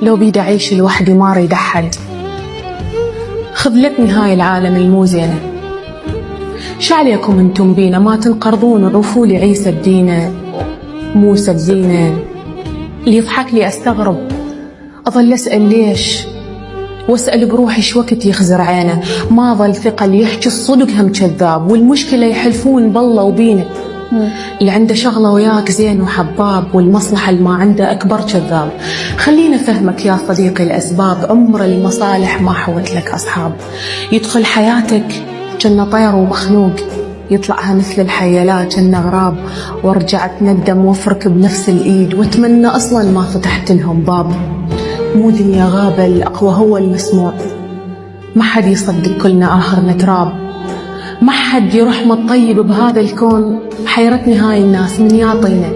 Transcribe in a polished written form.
لو بيدي أعيش لوحدي ما أريد أحد. خذلتني هاي العالم المو زينة. شعليكم انتم بينا ما تنقرضون وعوفوا لي عيسى بدينه، موسى بزينه. اللي يضحك لي أستغرب، أظل أسأل ليش، وأسأل بروحي شو وقت يخزر عينه. ما ظل ثقل يحكي الصدق هم كذاب، والمشكلة يحلفون بالله وبينه. اللي عنده شغلة وياك زين وحباب، والمصلحة اللي ما عنده أكبر كذاب. خلينا فهمك يا صديقي الأسباب، عمر المصالح ما حوت لك أصحاب. يدخل حياتك كأنه طير ومخنوق، يطلعها مثل الحيلات كأنه غراب. وارجع تندم وافرك بنفس الإيد، واتمنى أصلا ما فتحت لهم باب. مو دنيا غابة، الأقوى هو المسموع. ما حد يصدق كلنا آخرنا تراب. ما حد يرحم الطيب بهذا الكون. حيرتني هاي الناس من يعطينا،